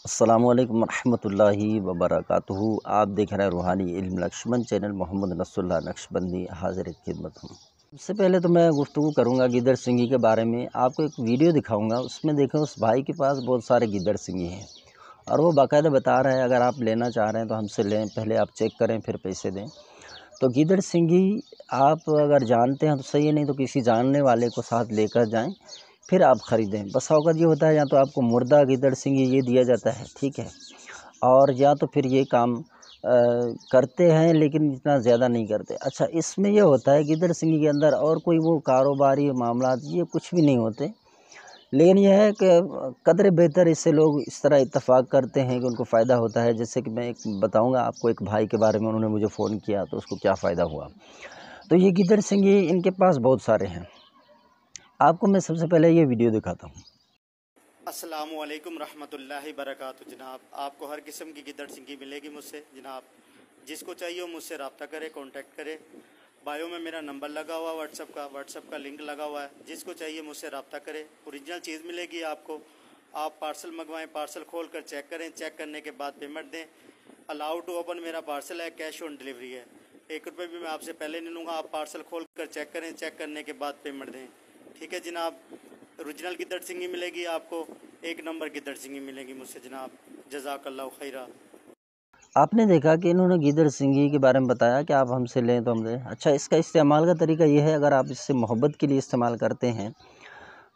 अस्सलामुअलैकुम रहमतुल्लाहि वबरकातुहू। आप देख रहे हैं रूहानी इल्म लक्ष्मण चैनल। मोहम्मद नसरुल्लाह नक्शबंदी हाज़िर खिदमत हूँ। सबसे पहले तो मैं गुफ्तगू करूँगा गिदड़ सिंगी के बारे में। आपको एक वीडियो दिखाऊँगा, उसमें देखें उस भाई के पास बहुत सारे गिदड़ सिंगी हैं और वो बाकायदा बता रहा है अगर आप लेना चाह रहे हैं तो हमसे लें, पहले आप चेक करें फिर पैसे दें। तो गिदड़ सिंगी आप अगर जानते हैं तो सही है, नहीं तो किसी जानने वाले को साथ लेकर जाएं फिर आप ख़रीदें। बस औक़त ये होता है या तो आपको मुर्दा गिदड़ सिंगी ये दिया जाता है, ठीक है, और या तो फिर ये काम करते हैं लेकिन इतना ज़्यादा नहीं करते। अच्छा, इसमें ये होता है गिदड़ सिंगी के अंदर और कोई वो कारोबारी मामला ये कुछ भी नहीं होते, लेकिन यह है कि कदर बेहतर इससे लोग इस तरह इत्तफ़ाक़ करते हैं कि उनको फ़ायदा होता है। जैसे कि मैं एक बताऊँगा आपको एक भाई के बारे में, उन्होंने मुझे फ़ोन किया तो उसको क्या फ़ायदा हुआ। तो ये गिदड़ सिंगी इनके पास बहुत सारे हैं। आपको मैं सबसे पहले ये वीडियो दिखाता हूँ। अस्सलामुअलैकुम रहमतुल्लाहि बरकातुहू। जनाब, आपको हर किस्म की गिदड़ सिंगी मिलेगी मुझसे। जनाब, जिसको चाहिए हो मुझसे रब्ता करे, कांटेक्ट करे। बायो में मेरा नंबर लगा हुआ व्हाट्सअप का लिंक लगा हुआ है। जिसको चाहिए मुझसे रब्ता करे। ओरिजिनल चीज़ मिलेगी आपको। आप पार्सल मंगवाएं, पार्सल खोल कर चेक करें, चेक करने के बाद पेमेंट दें। अलाउ टू ओपन मेरा पार्सल है, कैश ऑन डिलीवरी है। 1 रुपये भी मैं आपसे पहले नहीं लूँगा। आप पार्सल खोल कर चेक करें, चेक करने के बाद पेमेंट दें। ठीक है जनाब, ओरिजिनल गिदड़ सिंगी मिलेगी आपको, 1 नंबर गिदड़ सिंगी मिलेगी मुझसे जनाब। जज़ाकल्लाहु खैरा। आपने देखा कि इन्होंने गिदड़ सिंगी के बारे में बताया कि आप हमसे लें तो हम दें। अच्छा, इसका इस्तेमाल का तरीका ये है, अगर आप इससे मोहब्बत के लिए इस्तेमाल करते हैं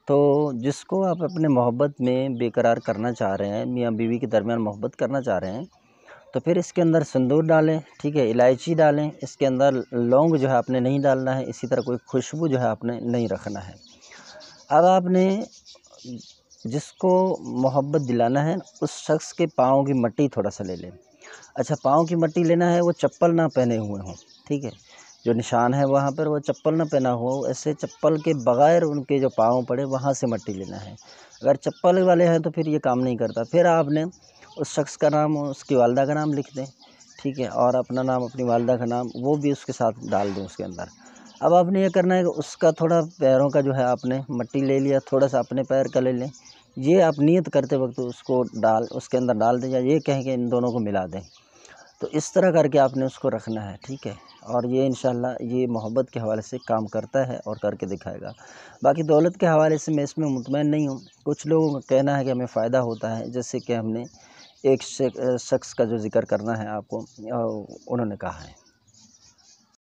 तो जिसको आप अपने मोहब्बत में बेकरार करना चाह रहे हैं, मियाँ बीवी के दरमियान मोहब्बत करना चाह रहे हैं, तो फिर इसके अंदर सिंदूर डालें, ठीक है, इलायची डालें, इसके अंदर लौंग जो है आपने नहीं डालना है, इसी तरह कोई खुशबू जो है आपने नहीं रखना है। अब आपने जिसको मोहब्बत दिलाना है उस शख्स के पाँव की मट्टी थोड़ा सा ले लें। अच्छा, पाँव की मट्टी लेना है, वो चप्पल ना पहने हुए हों, ठीक है, जो निशान है वहाँ पर वो चप्पल ना पहना हो, ऐसे चप्पल के बग़ैर उनके जो पाँव पड़े वहाँ से मट्टी लेना है। अगर चप्पल वाले हैं तो फिर ये काम नहीं करता। फिर आपने उस शख्स का नाम, उसकी वालिदा का नाम लिख दें, ठीक है, और अपना नाम, अपनी वालिदा का नाम वो भी उसके साथ डाल दें उसके अंदर। अब आपने ये करना है कि उसका थोड़ा पैरों का जो है आपने मट्टी ले लिया, थोड़ा-सा अपने पैर का ले लें। ये आप नियत करते वक़्त उसको उसके अंदर डाल दें या ये कहें कि इन दोनों को मिला दें। तो इस तरह करके आपने उसको रखना है, ठीक है, और ये इंशाअल्लाह ये मोहब्बत के हवाले से काम करता है और करके दिखाएगा। बाकी दौलत के हवाले से मैं इसमें मुतमईन नहीं हूँ। कुछ लोगों का कहना है कि हमें फ़ायदा होता है, जैसे कि हमने एक शख्स का जो ज़िक्र करना है आपको, उन्होंने कहा है।